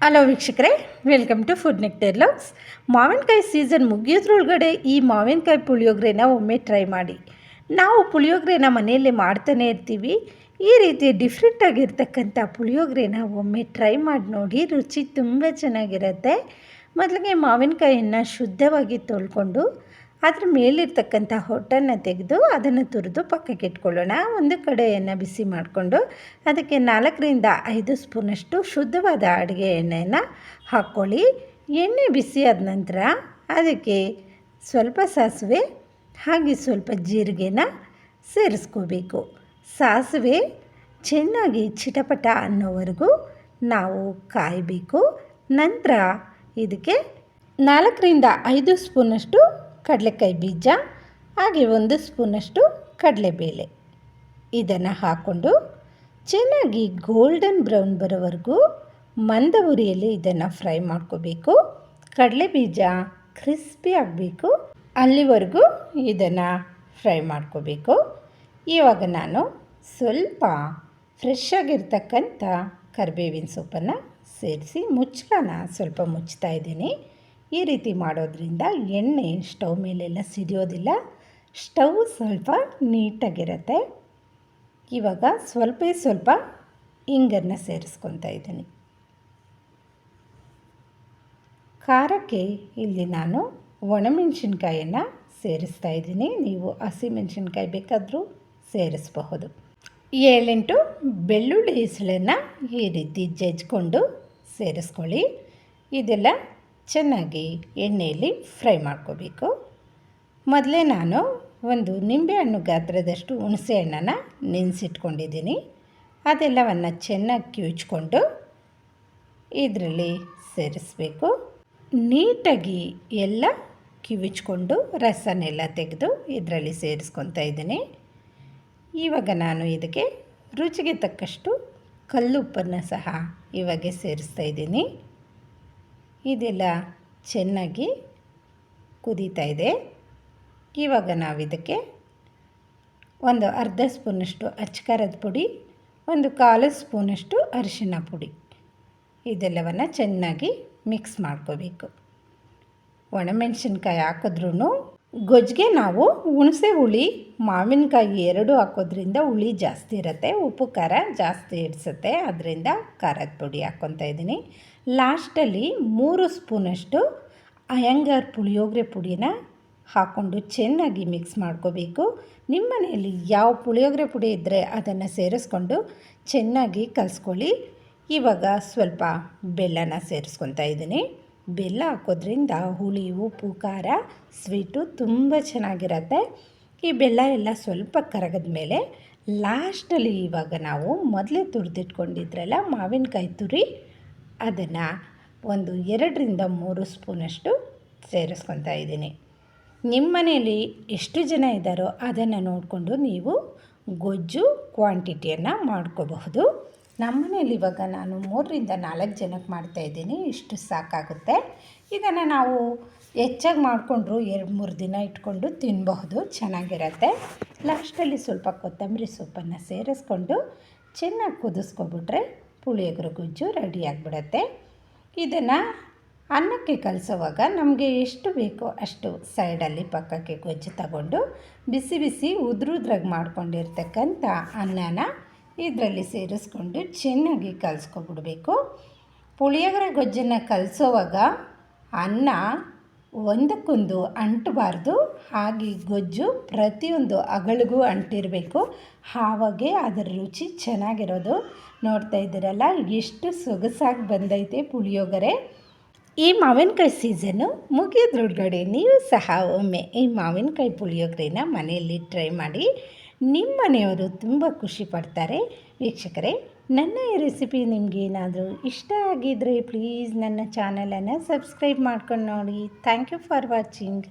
Hello ವೀಕ್ಷಕರೇ, welcome to food nectar loves. ಮಾವಿನಕಾಯಿ season ಮುಗಿಯೋದ್ರೊಳಗಡೆ ಈ ಮಾವಿನಕಾಯಿ ಪುಳಿಯೋಗರೆನ ಒಮ್ಮೆ ಟ್ರೈ ಮಾಡಿ. ನಾವು ಪುಳಿಯೋಗರೆನ ಮನೆಯಲ್ಲೇ ಮಾಡ್ತಾನೆ ಇರ್ತೀವಿ. ಈ ರೀತಿ ಡಿಫ್ರೆಂಟಾಗಿರ್ತಕ್ಕಂಥ ಪುಳಿಯೋಗರೆನ ಒಮ್ಮೆ ಟ್ರೈ ಮಾಡಿ ನೋಡಿ, ರುಚಿ ತುಂಬ ಚೆನ್ನಾಗಿರುತ್ತೆ. ಮೊದಲಿಗೆ ಮಾವಿನಕಾಯಿಯನ್ನು ಶುದ್ಧವಾಗಿ ತೊಳ್ಕೊಂಡು ಅದ್ರ ಮೇಲಿರ್ತಕ್ಕಂಥ ಹೊಟ್ಟನ್ನು ತೆಗೆದು ಅದನ್ನು ತುರಿದು ಪಕ್ಕಕ್ಕೆ ಇಟ್ಕೊಳ್ಳೋಣ. ಒಂದು ಕಡೆಯನ್ನು ಬಿಸಿ ಮಾಡಿಕೊಂಡು ಅದಕ್ಕೆ 4ರಿಂದ 5 ಸ್ಪೂನಷ್ಟು ಶುದ್ಧವಾದ ಅಡುಗೆ ಎಣ್ಣೆಯನ್ನು ಹಾಕ್ಕೊಳ್ಳಿ. ಎಣ್ಣೆ ಬಿಸಿ ಆದ ನಂತರ ಅದಕ್ಕೆ ಸ್ವಲ್ಪ ಸಾಸಿವೆ ಹಾಗೆ ಸ್ವಲ್ಪ ಜೀರಿಗೆನ ಸೇರಿಸ್ಕೋಬೇಕು. ಸಾಸಿವೆ ಚೆನ್ನಾಗಿ ಚಿಟಪಟ ಅನ್ನೋವರೆಗೂ ನಾವು ಕಾಯಬೇಕು. ನಂತರ ಇದಕ್ಕೆ 4ರಿಂದ 5 ಸ್ಪೂನಷ್ಟು ಕಡಲೆಕಾಯಿ ಬೀಜ ಹಾಗೆ 1 ಸ್ಪೂನಷ್ಟು ಕಡಲೆಬೇಳೆ ಇದನ್ನು ಹಾಕ್ಕೊಂಡು ಚೆನ್ನಾಗಿ ಗೋಲ್ಡನ್ ಬ್ರೌನ್ ಬರೋವರೆಗೂ ಮಂದ ಉರಿಯಲ್ಲಿ ಇದನ್ನು ಫ್ರೈ ಮಾಡ್ಕೋಬೇಕು. ಕಡಲೆ ಬೀಜ ಕ್ರಿಸ್ಪಿ ಆಗಬೇಕು, ಅಲ್ಲಿವರೆಗೂ ಇದನ್ನು ಫ್ರೈ ಮಾಡ್ಕೋಬೇಕು. ಇವಾಗ ನಾನು ಸ್ವಲ್ಪ ಫ್ರೆಶ್ ಆಗಿರ್ತಕ್ಕಂಥ ಕರಿಬೇವಿನ ಸೊಪ್ಪನ್ನು ಸೇರಿಸಿ ಮುಚ್ಚಳನ ಸ್ವಲ್ಪ ಮುಚ್ತಾ ಇದ್ದೀನಿ. ಈ ರೀತಿ ಮಾಡೋದ್ರಿಂದ ಎಣ್ಣೆ ಸ್ಟವ್ ಮೇಲೆಲ್ಲ ಸಿಡಿಯೋದಿಲ್ಲ, ಸ್ಟವ್ ಸ್ವಲ್ಪ ನೀಟಾಗಿರುತ್ತೆ. ಇವಾಗ ಸ್ವಲ್ಪ ಇಂಗನ್ನು ಸೇರಿಸ್ಕೊತಾ ಇದ್ದೀನಿ. ಖಾರಕ್ಕೆ ಇಲ್ಲಿ ನಾನು ಒಣಮೆಣಸಿನ್ಕಾಯನ್ನು ಸೇರಿಸ್ತಾ ಇದ್ದೀನಿ. ನೀವು ಹಸಿಮೆಣಸಿನ್ಕಾಯಿ ಬೇಕಾದರೂ ಸೇರಿಸಬಹುದು. 7-8 ಬೆಳ್ಳುಳ್ಳಿ ಹೆಸಳನ್ನು ಈ ರೀತಿ ಜಜ್ಜಿಕೊಂಡು ಸೇರಿಸ್ಕೊಳ್ಳಿ. ಇದೆಲ್ಲ ಚೆನ್ನಾಗಿ ಎಣ್ಣೆಯಲ್ಲಿ ಫ್ರೈ ಮಾಡ್ಕೋಬೇಕು. ಮೊದಲೇ ನಾನು ಒಂದು ನಿಂಬೆಹಣ್ಣು ಗಾತ್ರದಷ್ಟು ಹುಣಸೆ ಹಣ್ಣನ್ನು ನೆನೆಸಿಟ್ಕೊಂಡಿದ್ದೀನಿ. ಅದೆಲ್ಲವನ್ನು ಚೆನ್ನಾಗಿ ಕಿವುಚ್ಕೊಂಡು ಇದರಲ್ಲಿ ಸೇರಿಸಬೇಕು. ನೀಟಾಗಿ ಎಲ್ಲ ಕಿವುಚ್ಕೊಂಡು ರಸನೆಲ್ಲ ತೆಗೆದು ಇದರಲ್ಲಿ ಸೇರಿಸ್ಕೊತಾ ಇದ್ದೀನಿ. ಇವಾಗ ನಾನು ಇದಕ್ಕೆ ರುಚಿಗೆ ತಕ್ಕಷ್ಟು ಕಲ್ಲುಪ್ಪನ್ನು ಸಹ ಇವಾಗೆ ಸೇರಿಸ್ತಾ ಇದ್ದೀನಿ. ಇದೆಲ್ಲ ಚೆನ್ನಾಗಿ ಕುದೀತಾ ಇದೆ. ಇವಾಗ ನಾವು ಇದಕ್ಕೆ ಒಂದು ಅರ್ಧ ಸ್ಪೂನಷ್ಟು ಅಚ್ಚಕಾರದ ಪುಡಿ, 1/4 ಸ್ಪೂನಷ್ಟು ಅರಿಶಿನ ಪುಡಿ ಇದೆಲ್ಲವನ್ನು ಚೆನ್ನಾಗಿ ಮಿಕ್ಸ್ ಮಾಡ್ಕೋಬೇಕು. ಒಣಮೆಣಸಿನ್ಕಾಯಿ ಹಾಕಿದ್ರೂ ಗೊಜ್ಜಿಗೆ ನಾವು ಹುಣಸೆ ಹುಳಿ ಮಾವಿನಕಾಯಿ 2 ಹಾಕೋದ್ರಿಂದ ಹುಳಿ ಜಾಸ್ತಿ ಇರುತ್ತೆ, ಉಪ್ಪು ಖಾರ ಜಾಸ್ತಿ ಇಡಿಸುತ್ತೆ. ಅದರಿಂದ ಖಾರದ ಪುಡಿ ಹಾಕ್ಕೊತಾ ಇದ್ದೀನಿ. ಲಾಸ್ಟಲ್ಲಿ 3 ಸ್ಪೂನಷ್ಟು ಅಯ್ಯಂಗಾರ್ ಪುಳಿಯೋಗರೆ ಪುಡಿನ ಹಾಕ್ಕೊಂಡು ಚೆನ್ನಾಗಿ ಮಿಕ್ಸ್ ಮಾಡ್ಕೋಬೇಕು. ನಿಮ್ಮ ಮನೆಯಲ್ಲಿ ಯಾವ ಪುಳಿಯೋಗರೆ ಪುಡಿ ಇದ್ದರೆ ಅದನ್ನು ಸೇರಿಸ್ಕೊಂಡು ಚೆನ್ನಾಗಿ ಕಲಿಸ್ಕೊಳ್ಳಿ. ಇವಾಗ ಸ್ವಲ್ಪ ಬೆಲ್ಲನ ಸೇರಿಸ್ಕೊತಾ ಇದ್ದೀನಿ. ಬೆಲ್ಲ ಹಾಕೋದ್ರಿಂದ ಹುಳಿ, ಉಪ್ಪು, ಖಾರ, ಸ್ವೀಟು ತುಂಬ ಚೆನ್ನಾಗಿರುತ್ತೆ. ಈ ಬೆಲ್ಲ ಎಲ್ಲ ಸ್ವಲ್ಪ ಕರಗದ ಮೇಲೆ ಲಾಸ್ಟಲ್ಲಿ ಇವಾಗ ನಾವು ಮೊದಲೇ ತುರಿದಿಟ್ಕೊಂಡಿದ್ರಲ್ಲ ಮಾವಿನಕಾಯಿ ತುರಿ, ಅದನ್ನು ಒಂದು 2ರಿಂದ 3 ಸ್ಪೂನಷ್ಟು ಸೇರಿಸ್ಕೊತಾ ಇದ್ದೀನಿ. ನಿಮ್ಮ ಮನೆಯಲ್ಲಿ ಎಷ್ಟು ಜನ ಇದ್ದಾರೋ ಅದನ್ನು ನೋಡಿಕೊಂಡು ನೀವು ಗೊಜ್ಜು ಕ್ವಾಂಟಿಟಿಯನ್ನು ಮಾಡ್ಕೋಬಹುದು. ನಮ್ಮ ಮನೇಲಿ ಇವಾಗ ನಾನು 3ರಿಂದ 4 ಜನಕ್ಕೆ ಮಾಡ್ತಾಯಿದ್ದೀನಿ. ಇಷ್ಟು ಸಾಕಾಗುತ್ತೆ. ಇದನ್ನು ನಾವು ಹೆಚ್ಚಾಗಿ ಮಾಡಿಕೊಂಡ್ರು 2-3 ದಿನ ಇಟ್ಕೊಂಡು ತಿನ್ನಬಹುದು, ಚೆನ್ನಾಗಿರುತ್ತೆ. ಲಾಸ್ಟಲ್ಲಿ ಸ್ವಲ್ಪ ಕೊತ್ತಂಬರಿ ಸೊಪ್ಪನ್ನು ಸೇರಿಸ್ಕೊಂಡು ಚೆನ್ನಾಗಿ ಕುದಿಸ್ಕೊಬಿಟ್ರೆ ಪುಳಿಯೋಗರೆ ಗೊಜ್ಜು ರೆಡಿ ಆಗಿಬಿಡುತ್ತೆ. ಇದನ್ನು ಅನ್ನಕ್ಕೆ ಕಲಸೋವಾಗ ನಮಗೆ ಎಷ್ಟು ಬೇಕೋ ಅಷ್ಟು ಸೈಡಲ್ಲಿ ಪಕ್ಕಕ್ಕೆ ಗೊಜ್ಜು ತಗೊಂಡು ಬಿಸಿ ಬಿಸಿ ಉದ್ರುದ್ರಾಗಿ ಮಾಡ್ಕೊಂಡಿರ್ತಕ್ಕಂಥ ಅನ್ನನ ಇದರಲ್ಲಿ ಸೇರಿಸ್ಕೊಂಡು ಚೆನ್ನಾಗಿ ಕಲಿಸ್ಕೊಬಿಡ್ಬೇಕು. ಪುಳಿಯೋಗರೆ ಗೊಜ್ಜನ್ನು ಕಲಸೋವಾಗ ಅನ್ನ ಒಂದಕ್ಕೊಂದು ಅಂಟಬಾರ್ದು, ಹಾಗೆ ಗೊಜ್ಜು ಪ್ರತಿಯೊಂದು ಅಗಳಿಗೂ ಅಂಟಿರಬೇಕು. ಆವಾಗೇ ಅದರ ರುಚಿ ಚೆನ್ನಾಗಿರೋದು. ನೋಡ್ತಾ ಇದ್ದೀರಲ್ಲ ಎಷ್ಟು ಸೊಗಸಾಗಿ ಬಂದೈತೆ ಪುಳಿಯೋಗರೆ. ಈ ಮಾವಿನಕಾಯಿ ಸೀಸನ್ನು ಮುಗಿಯೋದ್ರೊಳಗಡೆ ನೀವು ಸಹ ಒಮ್ಮೆ ಈ ಮಾವಿನಕಾಯಿ ಪುಳಿಯೋಗರೆನ ಮನೆಯಲ್ಲಿ ಟ್ರೈ ಮಾಡಿ. ನಿಮ್ಮ ಮನೆಯವರು ತುಂಬ ಖುಷಿ ಪಡ್ತಾರೆ. ವೀಕ್ಷಕರೇ, ನನ್ನ ಈ ರೆಸಿಪಿ ನಿಮಗೆ ಏನಾದರೂ ಇಷ್ಟ ಆಗಿದ್ದರೆ ಪ್ಲೀಸ್ ನನ್ನ ಚಾನಲನ್ನು ಸಬ್ಸ್ಕ್ರೈಬ್ ಮಾಡ್ಕೊಂಡು ನೋಡಿ. Thank you for watching.